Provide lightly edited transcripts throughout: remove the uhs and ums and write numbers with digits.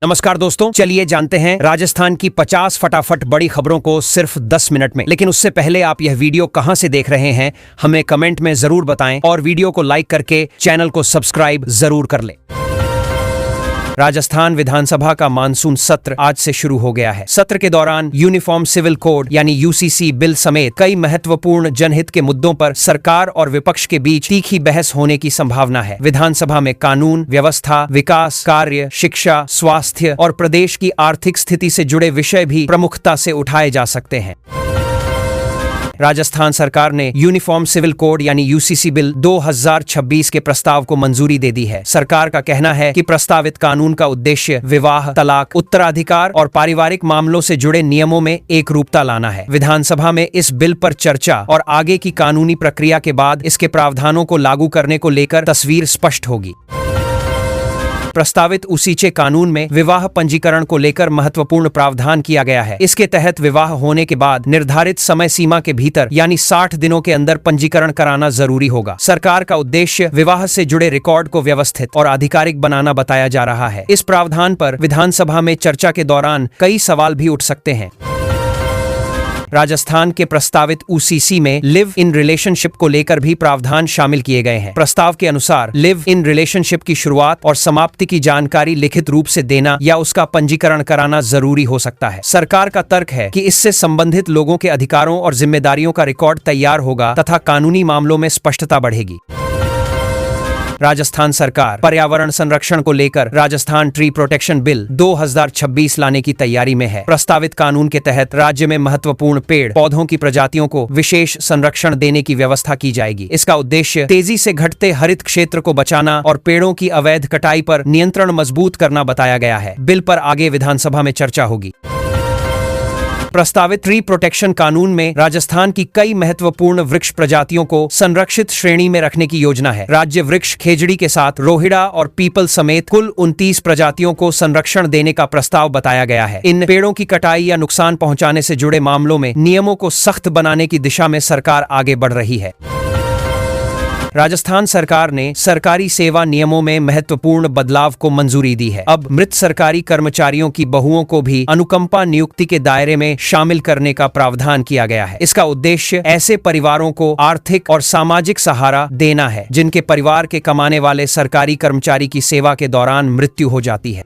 नमस्कार दोस्तों, चलिए जानते हैं राजस्थान की 50 फटाफट बड़ी खबरों को सिर्फ 10 मिनट में। लेकिन उससे पहले आप यह वीडियो कहां से देख रहे हैं हमें कमेंट में जरूर बताएं और वीडियो को लाइक करके चैनल को सब्सक्राइब जरूर कर लें। राजस्थान विधानसभा का मानसून सत्र आज से शुरू हो गया है। सत्र के दौरान यूनिफॉर्म सिविल कोड यानी यूसीसी बिल समेत कई महत्वपूर्ण जनहित के मुद्दों पर सरकार और विपक्ष के बीच तीखी बहस होने की संभावना है। विधानसभा में कानून व्यवस्था, विकास कार्य, शिक्षा, स्वास्थ्य और प्रदेश की आर्थिक स्थिति से जुड़े विषय भी प्रमुखता से उठाए जा सकते हैं। राजस्थान सरकार ने यूनिफॉर्म सिविल कोड यानी यूसीसी बिल 2026 के प्रस्ताव को मंजूरी दे दी है। सरकार का कहना है कि प्रस्तावित कानून का उद्देश्य विवाह, तलाक, उत्तराधिकार और पारिवारिक मामलों से जुड़े नियमों में एक रूपता लाना है। विधानसभा में इस बिल पर चर्चा और आगे की कानूनी प्रक्रिया के बाद इसके प्रावधानों को लागू करने को लेकर तस्वीर स्पष्ट होगी। प्रस्तावित उसीचे कानून में विवाह पंजीकरण को लेकर महत्वपूर्ण प्रावधान किया गया है। इसके तहत विवाह होने के बाद निर्धारित समय सीमा के भीतर यानी 60 दिनों के अंदर पंजीकरण कराना जरूरी होगा। सरकार का उद्देश्य विवाह से जुड़े रिकॉर्ड को व्यवस्थित और आधिकारिक बनाना बताया जा रहा है। इस प्रावधान पर विधानसभा में चर्चा के दौरान कई सवाल भी उठ सकते हैं। राजस्थान के प्रस्तावित यूसीसी में लिव इन रिलेशनशिप को लेकर भी प्रावधान शामिल किए गए हैं। प्रस्ताव के अनुसार लिव इन रिलेशनशिप की शुरुआत और समाप्ति की जानकारी लिखित रूप से देना या उसका पंजीकरण कराना जरूरी हो सकता है। सरकार का तर्क है कि इससे संबंधित लोगों के अधिकारों और जिम्मेदारियों का रिकॉर्ड तैयार होगा तथा कानूनी मामलों में स्पष्टता बढ़ेगी। राजस्थान सरकार पर्यावरण संरक्षण को लेकर राजस्थान ट्री प्रोटेक्शन बिल 2026 लाने की तैयारी में है। प्रस्तावित कानून के तहत राज्य में महत्वपूर्ण पेड़ पौधों की प्रजातियों को विशेष संरक्षण देने की व्यवस्था की जाएगी। इसका उद्देश्य तेजी से घटते हरित क्षेत्र को बचाना और पेड़ों की अवैध कटाई पर नियंत्रण मजबूत करना बताया गया है। बिल पर आगे विधानसभा में चर्चा होगी। प्रस्तावित ट्री प्रोटेक्शन कानून में राजस्थान की कई महत्वपूर्ण वृक्ष प्रजातियों को संरक्षित श्रेणी में रखने की योजना है। राज्य वृक्ष खेजड़ी के साथ रोहिड़ा और पीपल समेत कुल 29 प्रजातियों को संरक्षण देने का प्रस्ताव बताया गया है। इन पेड़ों की कटाई या नुकसान पहुंचाने से जुड़े मामलों में नियमों को सख्त बनाने की दिशा में सरकार आगे बढ़ रही है। राजस्थान सरकार ने सरकारी सेवा नियमों में महत्वपूर्ण बदलाव को मंजूरी दी है। अब मृत सरकारी कर्मचारियों की बहुओं को भी अनुकंपा नियुक्ति के दायरे में शामिल करने का प्रावधान किया गया है। इसका उद्देश्य ऐसे परिवारों को आर्थिक और सामाजिक सहारा देना है जिनके परिवार के कमाने वाले सरकारी कर्मचारी की सेवा के दौरान मृत्यु हो जाती है।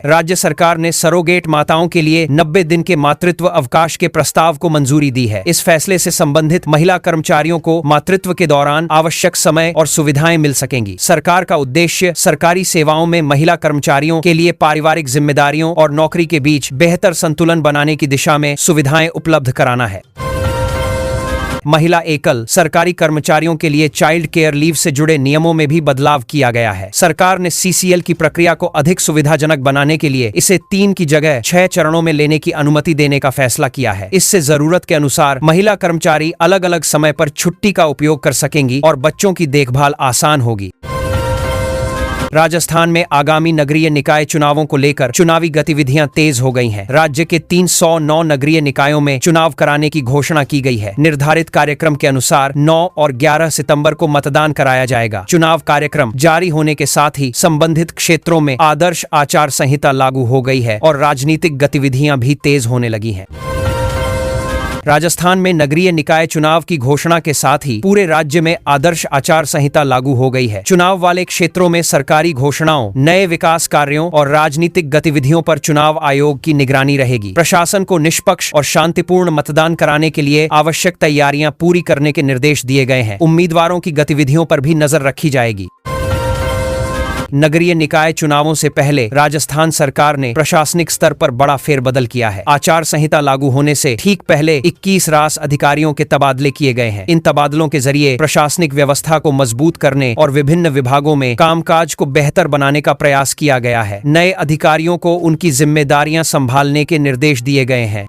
राज्य सरकार ने सरोगेट माताओं के लिए 90 दिन के मातृत्व अवकाश के प्रस्ताव को मंजूरी दी है। इस फैसले से संबंधित महिला कर्मचारियों को मातृत्व के दौरान आवश्यक समय और सुविधाएं मिल सकेंगी। सरकार का उद्देश्य सरकारी सेवाओं में महिला कर्मचारियों के लिए पारिवारिक जिम्मेदारियों और नौकरी के बीच बेहतर संतुलन बनाने की दिशा में सुविधाएं उपलब्ध कराना है। महिला एकल सरकारी कर्मचारियों के लिए चाइल्ड केयर लीव से जुड़े नियमों में भी बदलाव किया गया है। सरकार ने सीसीएल की प्रक्रिया को अधिक सुविधाजनक बनाने के लिए इसे 3 की जगह 6 चरणों में लेने की अनुमति देने का फैसला किया है। इससे जरूरत के अनुसार महिला कर्मचारी अलग अलग समय पर छुट्टी का उपयोग कर सकेंगी और बच्चों की देखभाल आसान होगी। राजस्थान में आगामी नगरीय निकाय चुनावों को लेकर चुनावी गतिविधियां तेज हो गई हैं। राज्य के 309 नगरीय निकायों में चुनाव कराने की घोषणा की गई है। निर्धारित कार्यक्रम के अनुसार 9 और 11 सितंबर को मतदान कराया जाएगा। चुनाव कार्यक्रम जारी होने के साथ ही संबंधित क्षेत्रों में आदर्श आचार संहिता लागू हो गई है और राजनीतिक गतिविधियां भी तेज होने लगी हैं। राजस्थान में नगरीय निकाय चुनाव की घोषणा के साथ ही पूरे राज्य में आदर्श आचार संहिता लागू हो गई है। चुनाव वाले क्षेत्रों में सरकारी घोषणाओं, नए विकास कार्यों और राजनीतिक गतिविधियों पर चुनाव आयोग की निगरानी रहेगी। प्रशासन को निष्पक्ष और शांतिपूर्ण मतदान कराने के लिए आवश्यक तैयारियां पूरी करने के निर्देश दिए गए हैं। उम्मीदवारों की गतिविधियों पर भी नजर रखी जाएगी। नगरीय निकाय चुनावों से पहले राजस्थान सरकार ने प्रशासनिक स्तर पर बड़ा फेरबदल किया है। आचार संहिता लागू होने से ठीक पहले 21 रास अधिकारियों के तबादले किए गए हैं। इन तबादलों के जरिए प्रशासनिक व्यवस्था को मजबूत करने और विभिन्न विभागों में कामकाज को बेहतर बनाने का प्रयास किया गया है। नए अधिकारियों को उनकी जिम्मेदारियां संभालने के निर्देश दिए गए हैं।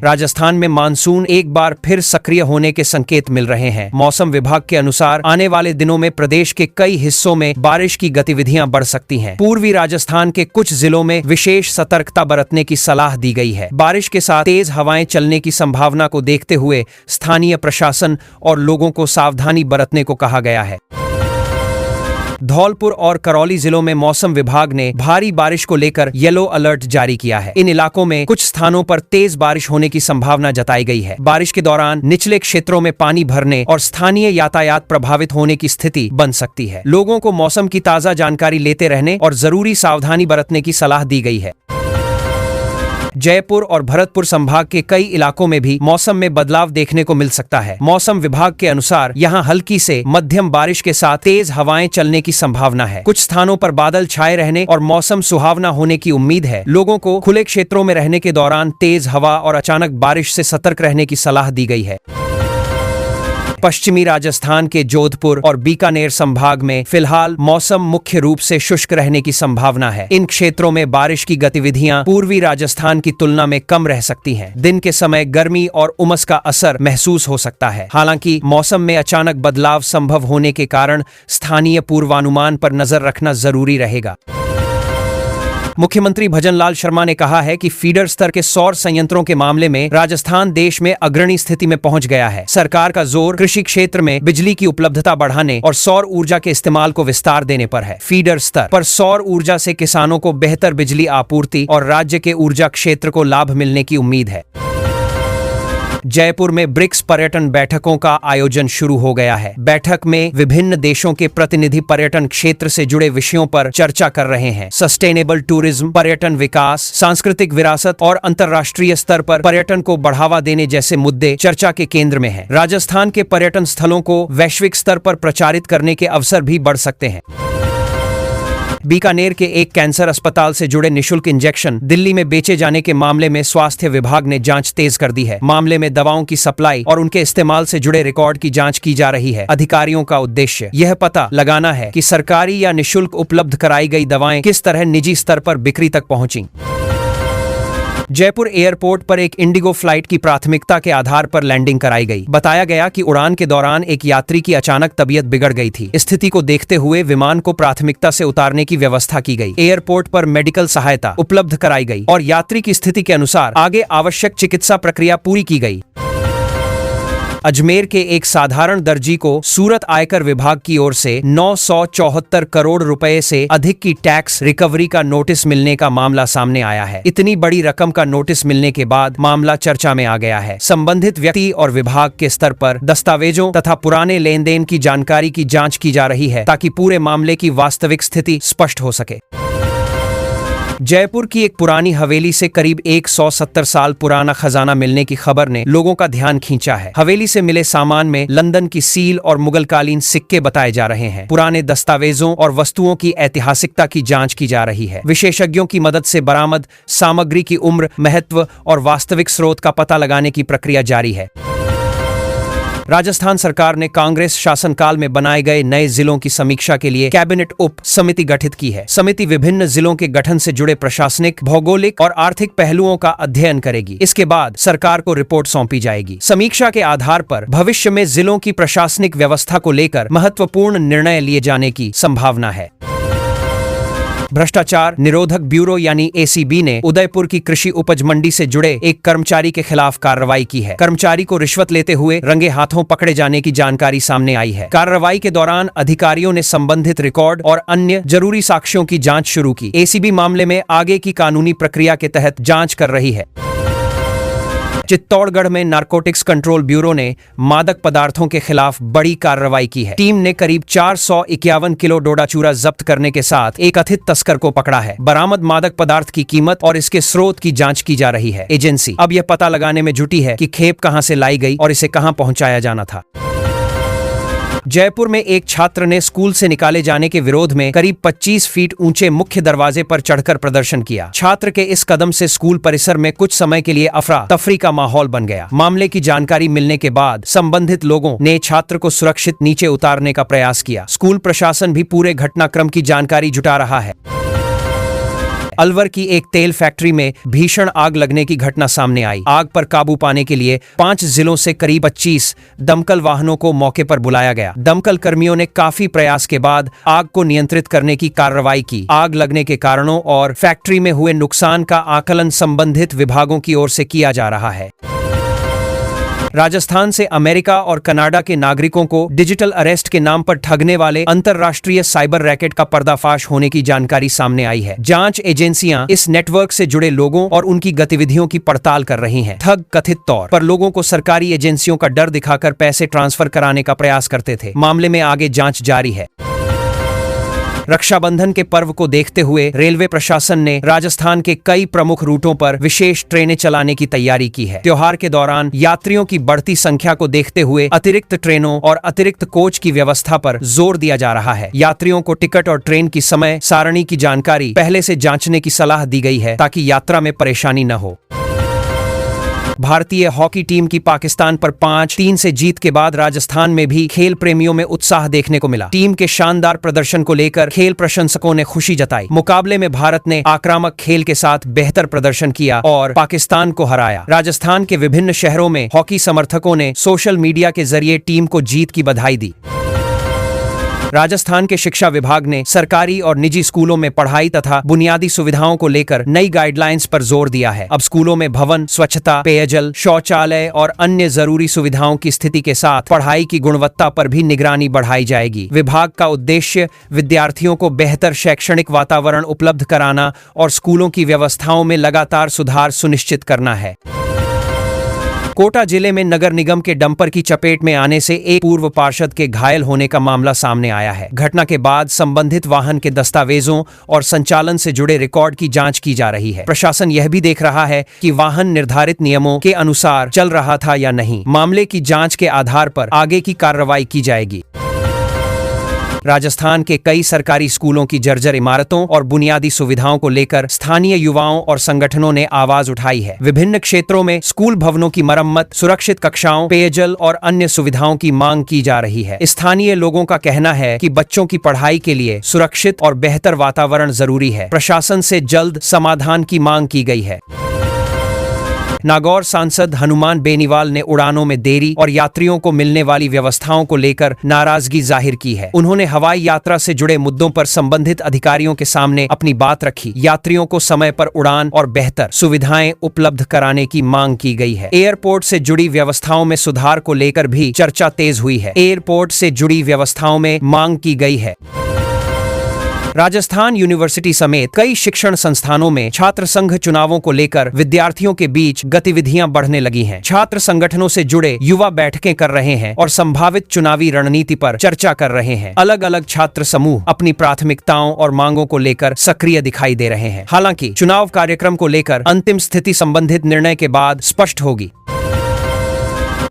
राजस्थान में मानसून एक बार फिर सक्रिय होने के संकेत मिल रहे हैं। मौसम विभाग के अनुसार आने वाले दिनों में प्रदेश के कई हिस्सों में बारिश की गतिविधियां बढ़ सकती हैं। पूर्वी राजस्थान के कुछ जिलों में विशेष सतर्कता बरतने की सलाह दी गई है। बारिश के साथ तेज हवाएं चलने की संभावना को देखते हुए स्थानीय प्रशासन और लोगों को सावधानी बरतने को कहा गया है। धौलपुर और करौली जिलों में मौसम विभाग ने भारी बारिश को लेकर येलो अलर्ट जारी किया है। इन इलाकों में कुछ स्थानों पर तेज बारिश होने की संभावना जताई गई है। बारिश के दौरान निचले क्षेत्रों में पानी भरने और स्थानीय यातायात प्रभावित होने की स्थिति बन सकती है। लोगों को मौसम की ताजा जानकारी लेते रहने और जरूरी सावधानी बरतने की सलाह दी गई है। जयपुर और भरतपुर संभाग के कई इलाकों में भी मौसम में बदलाव देखने को मिल सकता है। मौसम विभाग के अनुसार यहां हल्की से मध्यम बारिश के साथ तेज हवाएं चलने की संभावना है। कुछ स्थानों पर बादल छाए रहने और मौसम सुहावना होने की उम्मीद है। लोगों को खुले क्षेत्रों में रहने के दौरान तेज हवा और अचानक बारिश से सतर्क रहने की सलाह दी गई है। पश्चिमी राजस्थान के जोधपुर और बीकानेर संभाग में फिलहाल मौसम मुख्य रूप से शुष्क रहने की संभावना है। इन क्षेत्रों में बारिश की गतिविधियां पूर्वी राजस्थान की तुलना में कम रह सकती हैं। दिन के समय गर्मी और उमस का असर महसूस हो सकता है। हालांकि मौसम में अचानक बदलाव संभव होने के कारण स्थानीय पूर्वानुमान पर नजर रखना जरूरी रहेगा। मुख्यमंत्री भजनलाल शर्मा ने कहा है कि फीडर स्तर के सौर संयंत्रों के मामले में राजस्थान देश में अग्रणी स्थिति में पहुंच गया है। सरकार का जोर कृषि क्षेत्र में बिजली की उपलब्धता बढ़ाने और सौर ऊर्जा के इस्तेमाल को विस्तार देने पर है। फीडर स्तर पर सौर ऊर्जा से किसानों को बेहतर बिजली आपूर्ति और राज्य के ऊर्जा क्षेत्र को लाभ मिलने की उम्मीद है। जयपुर में ब्रिक्स पर्यटन बैठकों का आयोजन शुरू हो गया है। बैठक में विभिन्न देशों के प्रतिनिधि पर्यटन क्षेत्र से जुड़े विषयों पर चर्चा कर रहे हैं। सस्टेनेबल टूरिज्म, पर्यटन विकास, सांस्कृतिक विरासत और अंतर्राष्ट्रीय स्तर पर पर्यटन को बढ़ावा देने जैसे मुद्दे चर्चा के केंद्र में हैं। राजस्थान के पर्यटन स्थलों को वैश्विक स्तर पर प्रचारित करने के अवसर भी बढ़ सकते हैं। बीकानेर के एक कैंसर अस्पताल से जुड़े निशुल्क इंजेक्शन दिल्ली में बेचे जाने के मामले में स्वास्थ्य विभाग ने जांच तेज कर दी है। मामले में दवाओं की सप्लाई और उनके इस्तेमाल से जुड़े रिकॉर्ड की जांच की जा रही है। अधिकारियों का उद्देश्य यह पता लगाना है कि सरकारी या निशुल्क उपलब्ध कराई गई दवाएं किस तरह निजी स्तर पर बिक्री तक पहुंची। जयपुर एयरपोर्ट पर एक इंडिगो फ्लाइट की प्राथमिकता के आधार पर लैंडिंग कराई गई। बताया गया कि उड़ान के दौरान एक यात्री की अचानक तबीयत बिगड़ गई थी। स्थिति को देखते हुए विमान को प्राथमिकता से उतारने की व्यवस्था की गई। एयरपोर्ट पर मेडिकल सहायता उपलब्ध कराई गई और यात्री की स्थिति के अनुसार आगे आवश्यक चिकित्सा प्रक्रिया पूरी की गई। अजमेर के एक साधारण दर्जी को सूरत आयकर विभाग की ओर से 974 करोड़ रुपए से अधिक की टैक्स रिकवरी का नोटिस मिलने का मामला सामने आया है। इतनी बड़ी रकम का नोटिस मिलने के बाद मामला चर्चा में आ गया है। संबंधित व्यक्ति और विभाग के स्तर पर दस्तावेजों तथा पुराने लेन देन की जानकारी की जांच की जा रही है ताकि पूरे मामले की वास्तविक स्थिति स्पष्ट हो सके। जयपुर की एक पुरानी हवेली से करीब 170 साल पुराना खजाना मिलने की खबर ने लोगों का ध्यान खींचा है। हवेली से मिले सामान में लंदन की सील और मुगलकालीन सिक्के बताए जा रहे हैं। पुराने दस्तावेजों और वस्तुओं की ऐतिहासिकता की जांच की जा रही है। विशेषज्ञों की मदद से बरामद सामग्री की उम्र, महत्व और वास्तविक स्रोत का पता लगाने की प्रक्रिया जारी है। राजस्थान सरकार ने कांग्रेस शासनकाल में बनाए गए नए जिलों की समीक्षा के लिए कैबिनेट उप समिति गठित की है। समिति विभिन्न जिलों के गठन से जुड़े प्रशासनिक, भौगोलिक और आर्थिक पहलुओं का अध्ययन करेगी। इसके बाद सरकार को रिपोर्ट सौंपी जाएगी। समीक्षा के आधार पर भविष्य में जिलों की प्रशासनिक व्यवस्था को लेकर महत्वपूर्ण निर्णय लिए जाने की संभावना है। भ्रष्टाचार निरोधक ब्यूरो यानी एसीबी ने उदयपुर की कृषि उपज मंडी से जुड़े एक कर्मचारी के खिलाफ कार्रवाई की है। कर्मचारी को रिश्वत लेते हुए रंगे हाथों पकड़े जाने की जानकारी सामने आई है। कार्रवाई के दौरान अधिकारियों ने संबंधित रिकॉर्ड और अन्य जरूरी साक्ष्यों की जांच शुरू की। एसीबी मामले में आगे की कानूनी प्रक्रिया के तहत जांच कर रही है। चित्तौड़गढ़ में नारकोटिक्स कंट्रोल ब्यूरो ने मादक पदार्थों के खिलाफ बड़ी कार्रवाई की है। टीम ने करीब 451 किलो डोडा चूरा जब्त करने के साथ एक कथित तस्कर को पकड़ा है। बरामद मादक पदार्थ की कीमत और इसके स्रोत की जांच की जा रही है। एजेंसी अब यह पता लगाने में जुटी है कि खेप कहां से लाई गई और इसे कहां पहुंचाया जाना था। जयपुर में एक छात्र ने स्कूल से निकाले जाने के विरोध में करीब 25 फीट ऊंचे मुख्य दरवाजे पर चढ़कर प्रदर्शन किया। छात्र के इस कदम से स्कूल परिसर में कुछ समय के लिए अफरा तफरी का माहौल बन गया। मामले की जानकारी मिलने के बाद संबंधित लोगों ने छात्र को सुरक्षित नीचे उतारने का प्रयास किया। स्कूल प्रशासन भी पूरे घटनाक्रम की जानकारी जुटा रहा है। अलवर की एक तेल फैक्ट्री में भीषण आग लगने की घटना सामने आई। आग पर काबू पाने के लिए 5 जिलों से करीब 25 दमकल वाहनों को मौके पर बुलाया गया। दमकल कर्मियों ने काफी प्रयास के बाद आग को नियंत्रित करने की कार्रवाई की। आग लगने के कारणों और फैक्ट्री में हुए नुकसान का आकलन संबंधित विभागों की ओर से किया जा रहा है। राजस्थान से अमेरिका और कनाडा के नागरिकों को डिजिटल अरेस्ट के नाम पर ठगने वाले अंतरराष्ट्रीय साइबर रैकेट का पर्दाफाश होने की जानकारी सामने आई है। जांच एजेंसियां इस नेटवर्क से जुड़े लोगों और उनकी गतिविधियों की पड़ताल कर रही हैं। ठग कथित तौर पर लोगों को सरकारी एजेंसियों का डर दिखाकर पैसे ट्रांसफर कराने का प्रयास करते थे। मामले में आगे जांच जारी है। रक्षाबंधन के पर्व को देखते हुए रेलवे प्रशासन ने राजस्थान के कई प्रमुख रूटों पर विशेष ट्रेनें चलाने की तैयारी की है। त्योहार के दौरान यात्रियों की बढ़ती संख्या को देखते हुए अतिरिक्त ट्रेनों और अतिरिक्त कोच की व्यवस्था पर जोर दिया जा रहा है। यात्रियों को टिकट और ट्रेन की समय सारणी की जानकारी पहले से जांचने की सलाह दी गई है ताकि यात्रा में परेशानी न हो। भारतीय हॉकी टीम की पाकिस्तान पर 5-3 से जीत के बाद राजस्थान में भी खेल प्रेमियों में उत्साह देखने को मिला। टीम के शानदार प्रदर्शन को लेकर खेल प्रशंसकों ने खुशी जताई। मुकाबले में भारत ने आक्रामक खेल के साथ बेहतर प्रदर्शन किया और पाकिस्तान को हराया। राजस्थान के विभिन्न शहरों में हॉकी समर्थकों ने सोशल मीडिया के जरिए टीम को जीत की बधाई दी। राजस्थान के शिक्षा विभाग ने सरकारी और निजी स्कूलों में पढ़ाई तथा बुनियादी सुविधाओं को लेकर नई गाइडलाइंस पर जोर दिया है। अब स्कूलों में भवन, स्वच्छता, पेयजल, शौचालय और अन्य जरूरी सुविधाओं की स्थिति के साथ पढ़ाई की गुणवत्ता पर भी निगरानी बढ़ाई जाएगी। विभाग का उद्देश्य विद्यार्थियों को बेहतर शैक्षणिक वातावरण उपलब्ध कराना और स्कूलों की व्यवस्थाओं में लगातार सुधार सुनिश्चित करना है। कोटा जिले में नगर निगम के डंपर की चपेट में आने से एक पूर्व पार्षद के घायल होने का मामला सामने आया है। घटना के बाद संबंधित वाहन के दस्तावेजों और संचालन से जुड़े रिकॉर्ड की जांच की जा रही है। प्रशासन यह भी देख रहा है कि वाहन निर्धारित नियमों के अनुसार चल रहा था या नहीं। मामले की जांच के आधार पर आगे की कार्रवाई की जाएगी। राजस्थान के कई सरकारी स्कूलों की जर्जर इमारतों और बुनियादी सुविधाओं को लेकर स्थानीय युवाओं और संगठनों ने आवाज उठाई है। विभिन्न क्षेत्रों में स्कूल भवनों की मरम्मत, सुरक्षित कक्षाओं, पेयजल और अन्य सुविधाओं की मांग की जा रही है। स्थानीय लोगों का कहना है कि बच्चों की पढ़ाई के लिए सुरक्षित और बेहतर वातावरण जरूरी है। प्रशासन से जल्द समाधान की मांग की गई है। नागौर सांसद हनुमान बेनीवाल ने उड़ानों में देरी और यात्रियों को मिलने वाली व्यवस्थाओं को लेकर नाराजगी जाहिर की है। उन्होंने हवाई यात्रा से जुड़े मुद्दों पर संबंधित अधिकारियों के सामने अपनी बात रखी। यात्रियों को समय पर उड़ान और बेहतर सुविधाएं उपलब्ध कराने की मांग की गई है। एयरपोर्ट से जुड़ी व्यवस्थाओं में सुधार को लेकर भी चर्चा तेज हुई है। एयरपोर्ट से जुड़ी व्यवस्थाओं में मांग की गई है। राजस्थान यूनिवर्सिटी समेत कई शिक्षण संस्थानों में छात्र संघ चुनावों को लेकर विद्यार्थियों के बीच गतिविधियां बढ़ने लगी हैं। छात्र संगठनों से जुड़े युवा बैठकें कर रहे हैं और संभावित चुनावी रणनीति पर चर्चा कर रहे हैं। अलग अलग छात्र समूह अपनी प्राथमिकताओं और मांगों को लेकर सक्रिय दिखाई दे रहे हैं। हालांकि चुनाव कार्यक्रम को लेकर अंतिम स्थिति संबंधित निर्णय के बाद स्पष्ट होगी।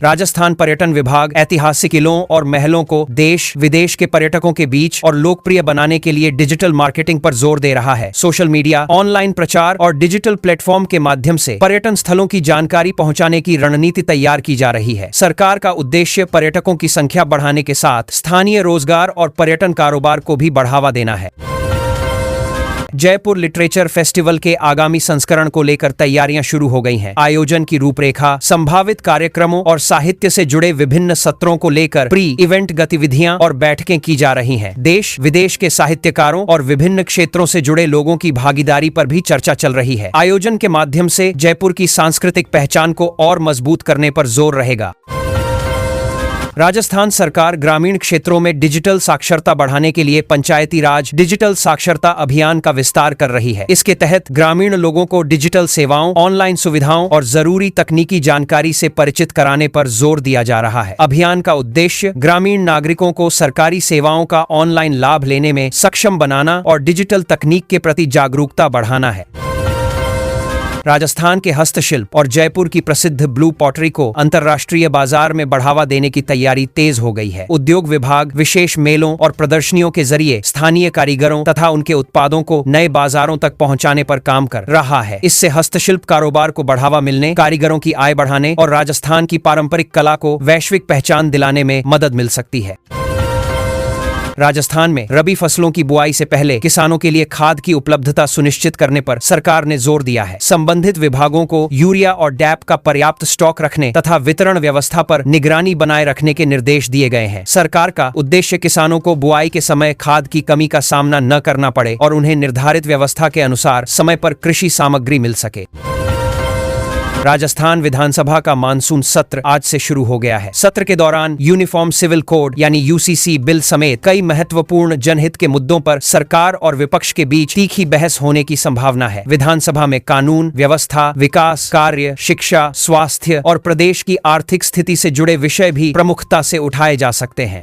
राजस्थान पर्यटन विभाग ऐतिहासिक किलों और महलों को देश विदेश के पर्यटकों के बीच और लोकप्रिय बनाने के लिए डिजिटल मार्केटिंग पर जोर दे रहा है। सोशल मीडिया, ऑनलाइन प्रचार और डिजिटल प्लेटफॉर्म के माध्यम से पर्यटन स्थलों की जानकारी पहुंचाने की रणनीति तैयार की जा रही है। सरकार का उद्देश्य पर्यटकों की संख्या बढ़ाने के साथ स्थानीय रोजगार और पर्यटन कारोबार को भी बढ़ावा देना है। जयपुर लिटरेचर फेस्टिवल के आगामी संस्करण को लेकर तैयारियां शुरू हो गई हैं। आयोजन की रूपरेखा, संभावित कार्यक्रमों और साहित्य से जुड़े विभिन्न सत्रों को लेकर प्री इवेंट गतिविधियां और बैठकें की जा रही हैं। देश विदेश के साहित्यकारों और विभिन्न क्षेत्रों से जुड़े लोगों की भागीदारी पर भी चर्चा चल रही है। आयोजन के माध्यम से जयपुर की सांस्कृतिक पहचान को और मजबूत करने पर जोर रहेगा। राजस्थान सरकार ग्रामीण क्षेत्रों में डिजिटल साक्षरता बढ़ाने के लिए पंचायती राज डिजिटल साक्षरता अभियान का विस्तार कर रही है। इसके तहत ग्रामीण लोगों को डिजिटल सेवाओं, ऑनलाइन सुविधाओं और जरूरी तकनीकी जानकारी से परिचित कराने पर जोर दिया जा रहा है। अभियान का उद्देश्य ग्रामीण नागरिकों को सरकारी सेवाओं का ऑनलाइन लाभ लेने में सक्षम बनाना और डिजिटल तकनीक के प्रति जागरूकता बढ़ाना है। राजस्थान के हस्तशिल्प और जयपुर की प्रसिद्ध ब्लू पॉटरी को अंतर्राष्ट्रीय बाजार में बढ़ावा देने की तैयारी तेज हो गई है। उद्योग विभाग विशेष मेलों और प्रदर्शनियों के जरिए स्थानीय कारीगरों तथा उनके उत्पादों को नए बाजारों तक पहुंचाने पर काम कर रहा है। इससे हस्तशिल्प कारोबार को बढ़ावा मिलने, कारीगरों की आय बढ़ाने और राजस्थान की पारंपरिक कला को वैश्विक पहचान दिलाने में मदद मिल सकती है। राजस्थान में रबी फसलों की बुआई से पहले किसानों के लिए खाद की उपलब्धता सुनिश्चित करने पर सरकार ने जोर दिया है। संबंधित विभागों को यूरिया और डैप का पर्याप्त स्टॉक रखने तथा वितरण व्यवस्था पर निगरानी बनाए रखने के निर्देश दिए गए हैं। सरकार का उद्देश्य किसानों को बुआई के समय खाद की कमी का सामना न करना पड़े और उन्हें निर्धारित व्यवस्था के अनुसार समय पर कृषि सामग्री मिल सके। राजस्थान विधानसभा का मानसून सत्र आज से शुरू हो गया है। सत्र के दौरान यूनिफॉर्म सिविल कोड यानी यूसीसी बिल समेत कई महत्वपूर्ण जनहित के मुद्दों पर सरकार और विपक्ष के बीच तीखी बहस होने की संभावना है। विधानसभा में कानून व्यवस्था, विकास कार्य, शिक्षा, स्वास्थ्य और प्रदेश की आर्थिक स्थिति से जुड़े विषय भी प्रमुखता से उठाए जा सकते हैं।